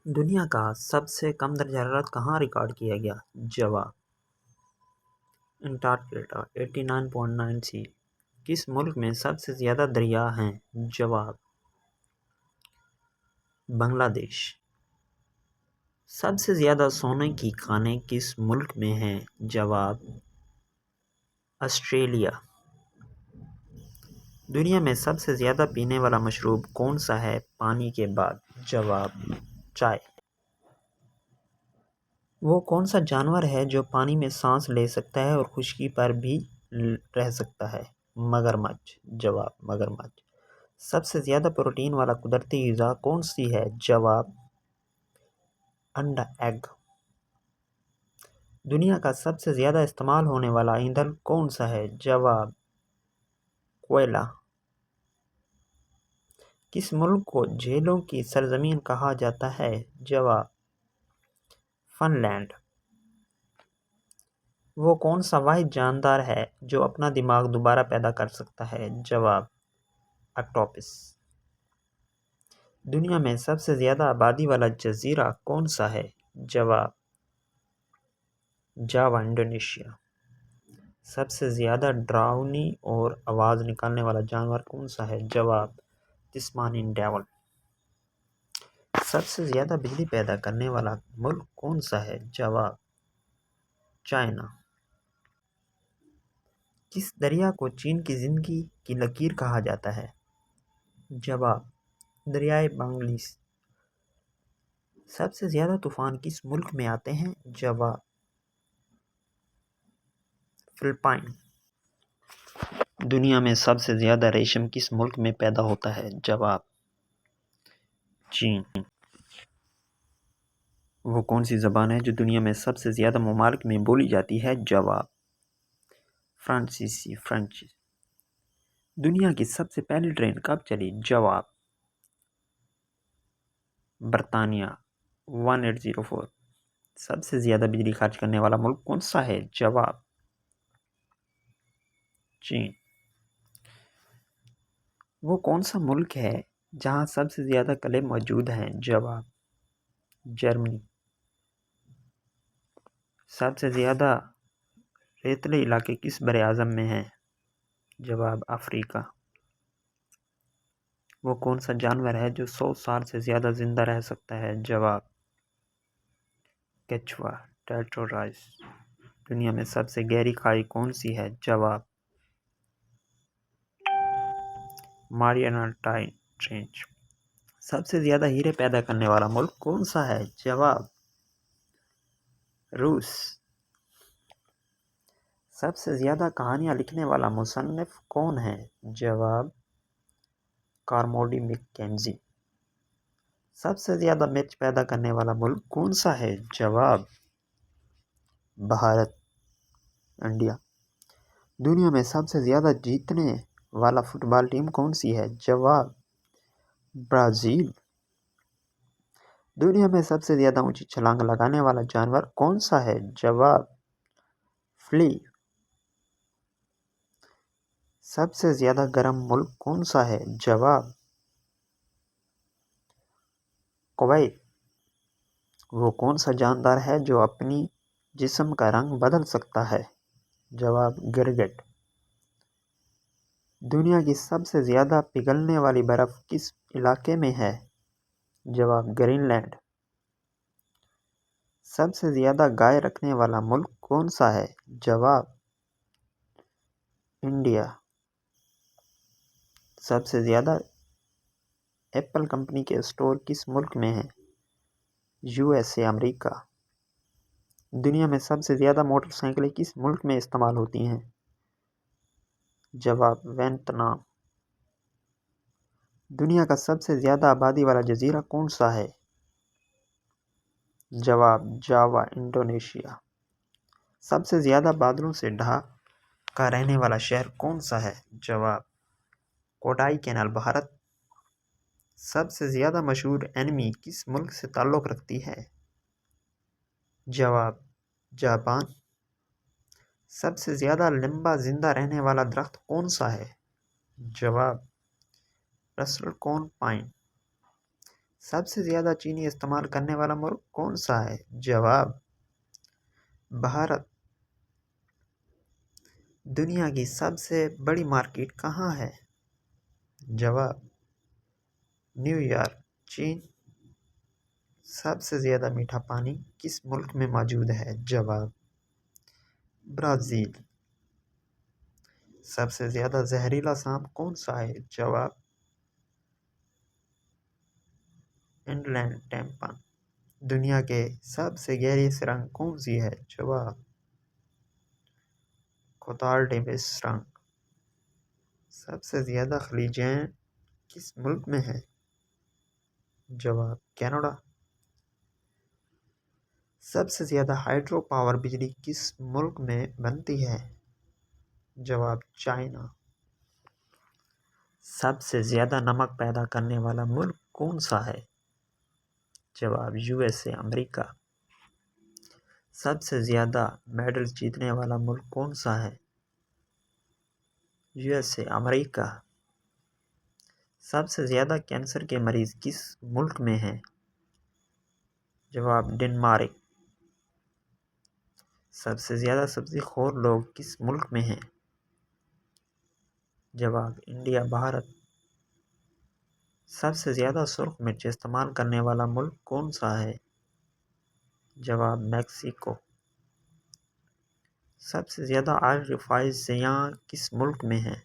دنیا کا سب سے کم درجہ حرارت کہاں ریکارڈ کیا گیا؟ جواب: انٹارکٹیکا 89.9 سی۔ کس ملک میں سب سے زیادہ دریا ہیں؟ جواب: بنگلہ دیش۔ سب سے زیادہ سونے کی کانیں کس ملک میں ہیں؟ جواب: آسٹریلیا۔ دنیا میں سب سے زیادہ پینے والا مشروب کون سا ہے پانی کے بعد؟ جواب: چائے۔ وہ کون سا جانور ہے جو پانی میں سانس لے سکتا ہے اور خشکی پر بھی رہ سکتا ہے؟ مگرمچھ۔ جواب: مگرمچھ۔ سب سے زیادہ پروٹین والا قدرتی غذا کون سی ہے؟ جواب: انڈا، ایگ۔ دنیا کا سب سے زیادہ استعمال ہونے والا ایندھن کون سا ہے؟ جواب: کوئلہ۔ کس ملک کو جھیلوں کی سرزمین کہا جاتا ہے؟ جواب: فن لینڈ۔ وہ کون سا واحد جاندار ہے جو اپنا دماغ دوبارہ پیدا کر سکتا ہے؟ جواب: آکٹوپس۔ دنیا میں سب سے زیادہ آبادی والا جزیرہ کون سا ہے؟ جواب: جاوا، انڈونیشیا۔ سب سے زیادہ ڈراؤنی اور آواز نکالنے والا جانور کون سا ہے؟ جواب: تسمانین ڈیول۔ سب سے زیادہ بجلی پیدا کرنے والا ملک کون سا ہے؟ جواب: چائنا۔ کس دریا کو چین کی زندگی کی لکیر کہا جاتا ہے؟ جواب: دریائے بانگلاس۔ سب سے زیادہ طوفان کس ملک میں آتے ہیں؟ جواب: فلپائن۔ دنیا میں سب سے زیادہ ریشم کس ملک میں پیدا ہوتا ہے؟ جواب: چین۔ وہ کون سی زبان ہے جو دنیا میں سب سے زیادہ ممالک میں بولی جاتی ہے؟ جواب: فرانسیسی، فرینچ۔ دنیا کی سب سے پہلی ٹرین کب چلی؟ جواب: برطانیہ، 1804۔ سب سے زیادہ بجلی خرچ کرنے والا ملک کون سا ہے؟ جواب: چین۔ وہ کون سا ملک ہے جہاں سب سے زیادہ قلعے موجود ہیں؟ جواب: جرمنی۔ سب سے زیادہ ریتلے علاقے کس براعظم میں ہیں؟ جواب: افریقہ۔ وہ کون سا جانور ہے جو 100 سال سے زیادہ زندہ رہ سکتا ہے؟ جواب: کچھوا، ٹیٹرورائس۔ دنیا میں سب سے گہری کھائی کون سی ہے؟ جواب: ماریانا ٹرینچ۔ سب سے زیادہ ہیرے پیدا کرنے والا ملک کون سا ہے؟ جواب: روس۔ سب سے زیادہ کہانیاں لکھنے والا مصنف کون ہے؟ جواب: کارموڈی مکینزی۔ سب سے زیادہ مرچ پیدا کرنے والا ملک کون سا ہے؟ جواب: بھارت، انڈیا۔ دنیا میں سب سے زیادہ جیتنے والا فٹ بال ٹیم کون سی ہے؟ جواب: برازیل۔ دنیا میں سب سے زیادہ اونچی چھلانگ لگانے والا جانور کون سا ہے؟ جواب: فلی۔ سب سے زیادہ گرم ملک کون سا ہے؟ جواب: کویت۔ وہ کون سا جاندار ہے جو اپنی جسم کا رنگ بدل سکتا ہے؟ جواب: گرگٹ۔ دنیا کی سب سے زیادہ پگھلنے والی برف کس علاقے میں ہے؟ جواب: گرین لینڈ۔ سب سے زیادہ گائے رکھنے والا ملک کون سا ہے؟ جواب: انڈیا۔ سب سے زیادہ ایپل کمپنی کے اسٹور کس ملک میں ہیں؟ USA، امریکہ۔ دنیا میں سب سے زیادہ موٹر سائیکلیں کس ملک میں استعمال ہوتی ہیں؟ جواب: ویتنام۔ دنیا کا سب سے زیادہ آبادی والا جزیرہ کون سا ہے؟ جواب: جاوا، انڈونیشیا۔ سب سے زیادہ بادلوں سے ڈھکا رہنے والا شہر کون سا ہے؟ جواب: کوڈائی کینال، بھارت۔ سب سے زیادہ مشہور اینیمے کس ملک سے تعلق رکھتی ہے؟ جواب: جاپان۔ سب سے زیادہ لمبا زندہ رہنے والا درخت کون سا ہے؟ جواب: رسل کون پائن۔ سب سے زیادہ چینی استعمال کرنے والا ملک کون سا ہے؟ جواب بھارت۔ دنیا کی سب سے بڑی مارکیٹ کہاں ہے؟ جواب نیو یارک، چین۔ سب سے زیادہ میٹھا پانی کس ملک میں موجود ہے؟ جواب برازیل۔ سب سے زیادہ زہریلا سانپ کون سا ہے؟ جواب انلینڈ ٹیمپن۔ دنیا کے سب سے گہری سرنگ کون سی ہے؟ جواب کوتالڈیمس سرنگ۔ سب سے زیادہ خلیجیں کس ملک میں ہیں؟ جواب کینیڈا۔ سب سے زیادہ ہائیڈرو پاور بجلی کس ملک میں بنتی ہے؟ جواب چائنا۔ سب سے زیادہ نمک پیدا کرنے والا ملک کون سا ہے؟ جواب USA امریکہ۔ سب سے زیادہ میڈل جیتنے والا ملک کون سا ہے؟ USA امریکہ۔ سب سے زیادہ کینسر کے مریض کس ملک میں ہیں؟ جواب ڈنمارک۔ سب سے زیادہ سبزی خور لوگ کس ملک میں ہیں؟ جواب انڈیا بھارت۔ سب سے زیادہ سرخ مرچ استعمال کرنے والا ملک کون سا ہے؟ جواب میکسیکو۔ سب سے زیادہ آئل ریفائنریاں کس ملک میں ہیں؟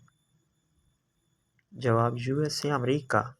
جواب USA امریکہ۔